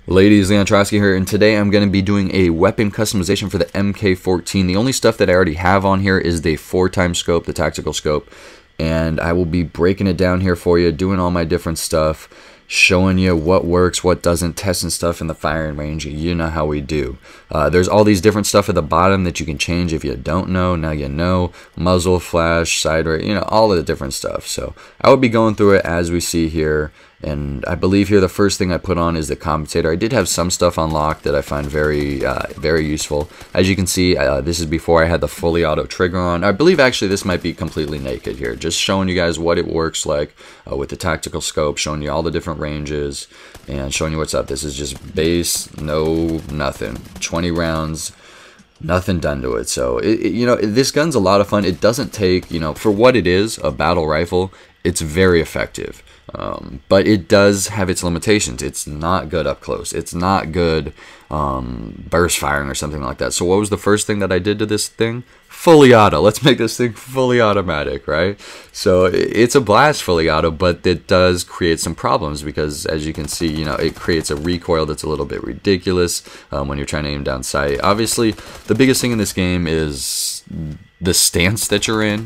Ladies, Leon Trotsky here, and today I'm going to be doing a weapon customization for the Mk14. The only stuff that I already have on here is the 4x scope, the tactical scope, and I will be breaking it down here for you, doing all my different stuff, showing you what works, what doesn't, testing stuff in the firing range. You know how we do. There's all these different stuff at the bottom that you can change if you don't know. Now you know. Muzzle, flash, side rate, you know, all of the different stuff. So I will be going through it as we see here. And I believe here the first thing I put on is the compensator. I did have some stuff unlocked that I find very useful. As you can see, this is before I had the fully auto trigger on. I believe actually this might be completely naked here. Just showing you guys what it works like with the tactical scope, showing you all the different ranges, and showing you what's up. This is just base, nothing. 20 rounds. Nothing done to it. So you know, this gun's a lot of fun. It doesn't take, you know, for what it is, a battle rifle, it's very effective. But it does have its limitations. It's not good up close. It's not good burst firing or something like that. So what was the first thing that I did to this thing? Fully auto. Let's make this thing fully automatic, right? So it's a blast fully auto, but it does create some problems because, as you can see, you know, it creates a recoil that's a little bit ridiculous when you're trying to aim down sight. Obviously, the biggest thing in this game is the stance that you're in.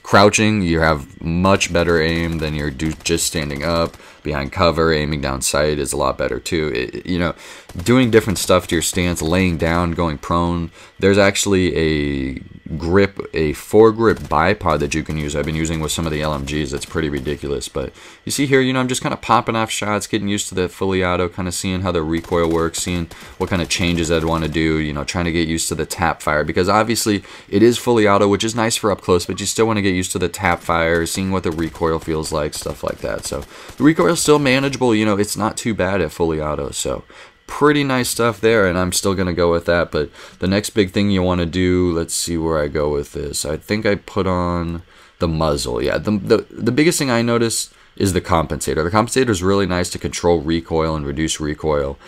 Crouching, you have much better aim than you're just standing up. Behind cover, aiming down sight is a lot better too. You know, doing different stuff to your stance, laying down, going prone. There's actually a grip, a foregrip bipod that you can use. I've been using with some of the LMGs. That's pretty ridiculous. But you see here, you know, I'm just kind of popping off shots, getting used to the fully auto, kind of seeing how the recoil works, seeing what kind of changes I'd want to do, you know, trying to get used to the tap fire, because obviously it is fully auto, which is nice for up close, but you still want to get used to the tap fire, seeing what the recoil feels like, stuff like that. So the recoil is still manageable, you know, it's not too bad at fully auto. So pretty nice stuff there, and I'm still going to go with that. But the next big thing you want to do, let's see where I go with this. I think I put on the muzzle. Yeah, the biggest thing I noticed is the compensator. The compensator is really nice to control recoil and reduce recoil.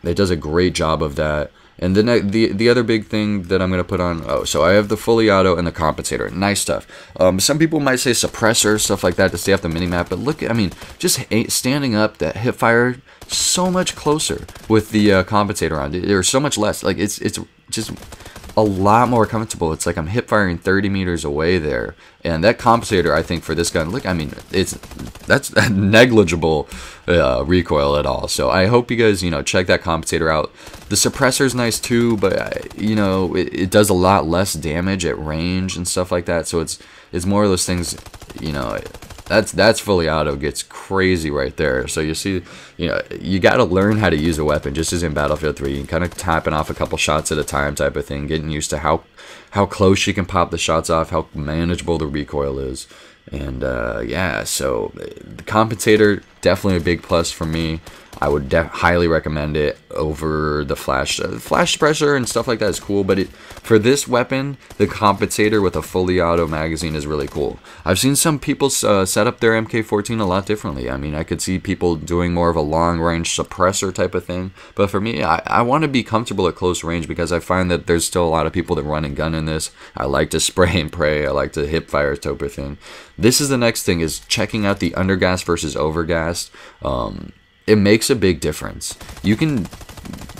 It does a great job of that. And then the other big thing that I'm going to put on, so I have the fully auto and the compensator. Nice stuff. Some people might say suppressor, stuff like that to stay off the minimap, but look, I mean, just standing up, that hip fire, so much closer with the compensator on. There's so much less. Like, it's just a lot more comfortable. It's like I'm hip firing 30 meters away there. And that compensator, I think, for this gun, look, I mean, that's negligible recoil at all. So I hope you guys, you know, check that compensator out. The suppressor's nice too, but you know, it does a lot less damage at range and stuff like that. So it's more of those things, you know. That's fully auto, gets crazy right there. So you see, you know, you got to learn how to use a weapon, just as in Battlefield 3. You kind of tapping off a couple shots at a time type of thing, getting used to how close you can pop the shots off, how manageable the recoil is. And yeah, so the compensator, definitely a big plus for me. I would highly recommend it over the flash. Flash suppressor and stuff like that is cool, but for this weapon, the compensator with a fully auto magazine is really cool. I've seen some people set up their Mk14 a lot differently. I mean, I could see people doing more of a long-range suppressor type of thing, but for me, I want to be comfortable at close range because I find that there's still a lot of people that run and gun in this. I like to spray and pray. I like to hip fire type of thing. This is the next thing, is checking out the undergas versus overgas. It makes a big difference. You can,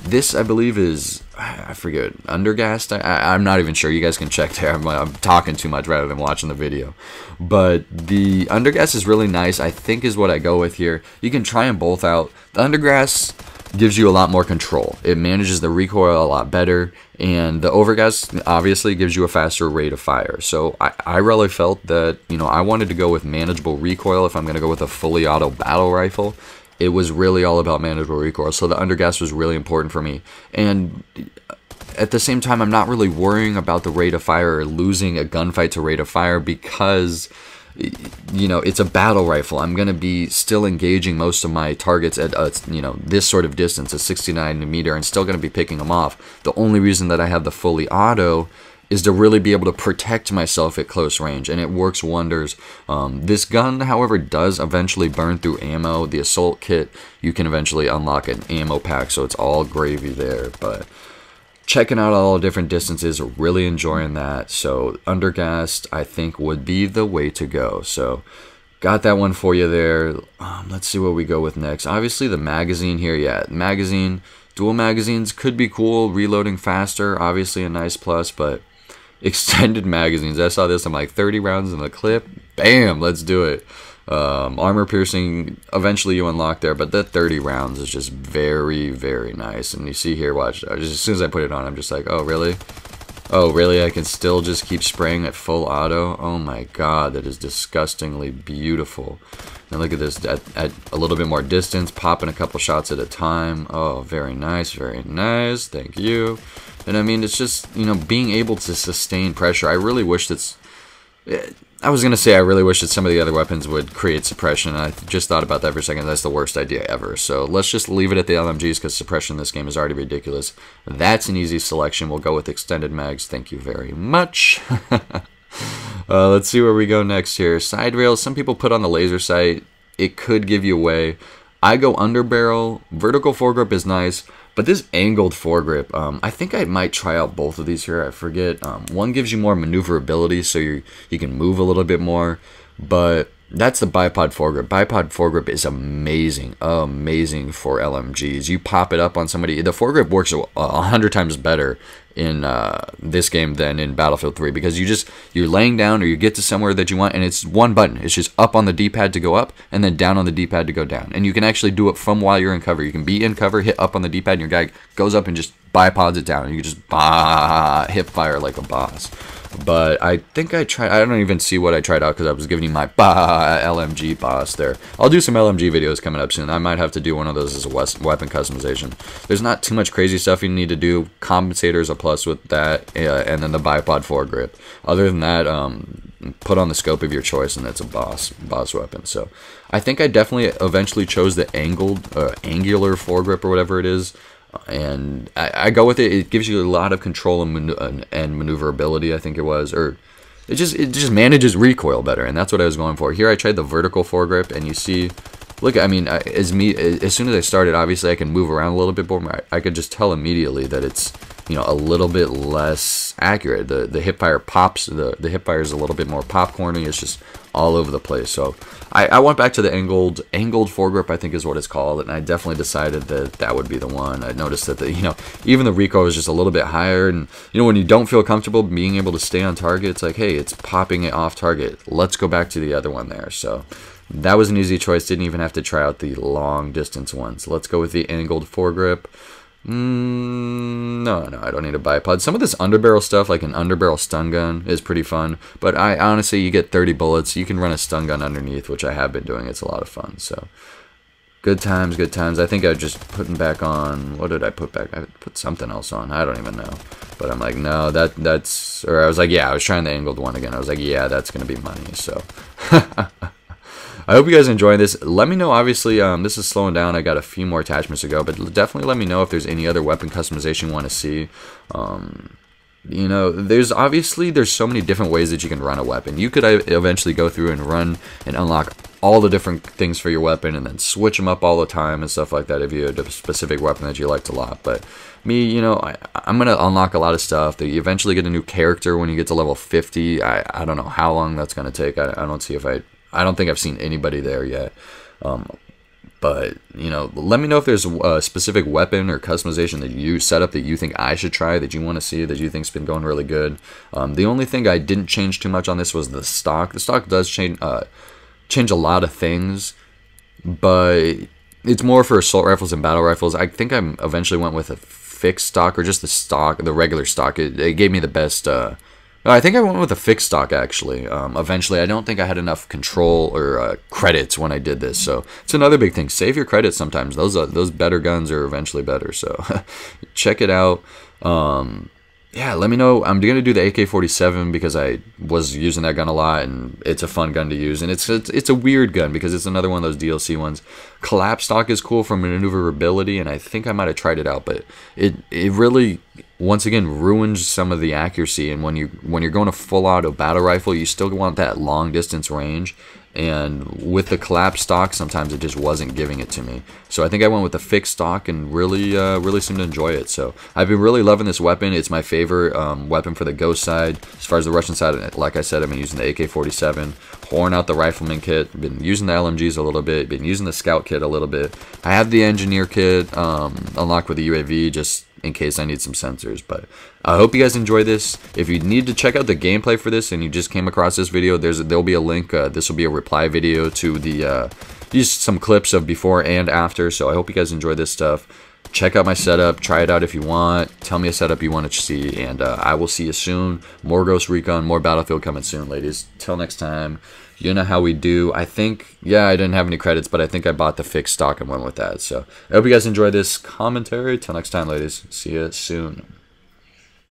this I believe is, I forget, undergassed? I'm not even sure. You guys can check there. I'm talking too much rather than watching the video. But the undergas is really nice, I think, is what I go with here. You can try them both out. The undergas gives you a lot more control. It manages the recoil a lot better, and the overgas obviously gives you a faster rate of fire. So I really felt that, you know, I wanted to go with manageable recoil if I'm going to go with a fully auto battle rifle. It was really all about manageable recoil, so the undergas was really important for me. And at the same time, I'm not really worrying about the rate of fire or losing a gunfight to rate of fire because, you know, it's a battle rifle. I'm going to be still engaging most of my targets at, you know, this sort of distance, a 69 meter, and still going to be picking them off. The only reason that I have the fully auto is to really be able to protect myself at close range, and it works wonders. This gun, however, does eventually burn through ammo. The assault kit, you can eventually unlock an ammo pack, so it's all gravy there. But checking out all the different distances, really enjoying that. So undergassed, I think, would be the way to go. So got that one for you there. Let's see what we go with next. Obviously the magazine here, yeah, magazine, dual magazines could be cool, reloading faster, obviously a nice plus, but extended magazines, I saw this, I'm like 30 rounds in the clip, bam, let's do it. Armor piercing, eventually you unlock there, but that 30 rounds is just very, very nice. And you see here, watch, just as soon as I put it on, I'm just like, oh really? Oh really, I can still just keep spraying at full auto? Oh my god, that is disgustingly beautiful. And look at this, at a little bit more distance, popping a couple shots at a time. Oh, very nice, thank you. And I mean, it's just, you know, being able to sustain pressure. I really wish that's... I was going to say I really wish that some of the other weapons would create suppression. I just thought about that for a second. That's the worst idea ever. So let's just leave it at the LMGs because suppression in this game is already ridiculous. That's an easy selection. We'll go with extended mags. Thank you very much. Let's see where we go next here. Side rails. Some people put on the laser sight. It could give you away. I go under barrel. Vertical foregrip is nice. But this angled foregrip, I think I might try out both of these here. I forget. One gives you more maneuverability, so you can move a little bit more. But that's the bipod foregrip. Bipod foregrip is amazing, amazing for LMGs. You pop it up on somebody. The foregrip works 100 times better in this game than in Battlefield 3 because you're laying down or you get to somewhere that you want and it's one button. It's just up on the D-pad to go up and then down on the D-pad to go down. And you can actually do it from while you're in cover. You can be in cover, hit up on the D-pad, and your guy goes up and just bipods it down. And you can just hip fire like a boss. But I think I don't even see what I tried out because I was giving you my LMG boss there. I'll do some LMG videos coming up soon. I might have to do one of those as a weapon customization. There's not too much crazy stuff you need to do. Compensator is a plus with that, and then the bipod foregrip. Other than that, put on the scope of your choice, and that's a boss weapon. So I think I definitely eventually chose the angular foregrip or whatever it is. And I go with it. It gives you a lot of control and maneuverability, I think it was, or it just manages recoil better, and that's what I was going for. Here I tried the vertical foregrip, and you see, look, I mean, as soon as I started, obviously I can move around a little bit more. I could just tell immediately that it's, you know, a little bit less accurate. The hip fire pops. The hip fire is a little bit more popcorny. It's just all over the place. So I went back to the angled foregrip, I think is what it's called, and I definitely decided that would be the one. I noticed that even the recoil is just a little bit higher, and when you don't feel comfortable being able to stay on target, it's like, hey, it's popping it off target. Let's go back to the other one there. So that was an easy choice. Didn't even have to try out the long distance ones. Let's go with the angled foregrip. No, I don't need a bipod. Some of this underbarrel stuff, like an underbarrel stun gun, is pretty fun. But I honestly, you get 30 bullets. You can run a stun gun underneath, which I have been doing. It's a lot of fun. So good times, good times. I think I was just putting back on. What did I put back? I put something else on. I don't even know. But I'm like, no, that's. Or I was like, yeah, I was trying the angled one again. I was like, yeah, that's gonna be money. So. I hope you guys enjoy this. Let me know, obviously, this is slowing down. I got a few more attachments to go, but definitely let me know if there's any other weapon customization you want to see. There's so many different ways that you can run a weapon. You could eventually go through and run and unlock all the different things for your weapon and then switch them up all the time and stuff like that if you have a specific weapon that you liked a lot. But me, I'm going to unlock a lot of stuff. You eventually get a new character when you get to level 50. I don't know how long that's going to take. I don't think I've seen anybody there yet. But, let me know if there's a specific weapon or customization that you set up that you think I should try, that you want to see, that you think's been going really good. The only thing I didn't change too much on this was the stock. The stock does change a lot of things, but it's more for assault rifles and battle rifles. I think I eventually went with a fixed stock or just the regular stock. It gave me the best... I think I went with a fixed stock, actually. Eventually, I don't think I had enough control or credits when I did this. So it's another big thing. Save your credits sometimes. Those better guns are eventually better. So check it out. Yeah, let me know. I'm going to do the AK-47 because I was using that gun a lot, and it's a fun gun to use. And it's a weird gun because it's another one of those DLC ones. Collapse stock is cool for maneuverability, and I think I might have tried it out, but it really, once again, ruins some of the accuracy. And when you're going to full auto battle rifle, you still want that long distance range. and with the collapsed stock, sometimes it just wasn't giving it to me. So I think I went with the fixed stock and really seemed to enjoy it. So I've been really loving this weapon. It's my favorite weapon for the ghost side. As far as the Russian side, like I said, I've been using the AK-47, pouring out the rifleman kit, been using the LMGs a little bit, been using the scout kit a little bit. I have the engineer kit unlocked with the UAV just in case I need some sensors. But I hope you guys enjoy this. If you need to check out the gameplay for this and you just came across this video, there'll be a link. This will be a reply video to the just some clips of before and after. So I hope you guys enjoy this stuff. Check out my setup, try it out if you want, tell me a setup you want to see, and I will see you soon. More Ghost Recon, more Battlefield coming soon, ladies. Till next time, you know how we do. I think, yeah, I didn't have any credits, but I think I bought the fixed stock and went with that. So I hope you guys enjoy this commentary. Till next time, ladies. See you soon.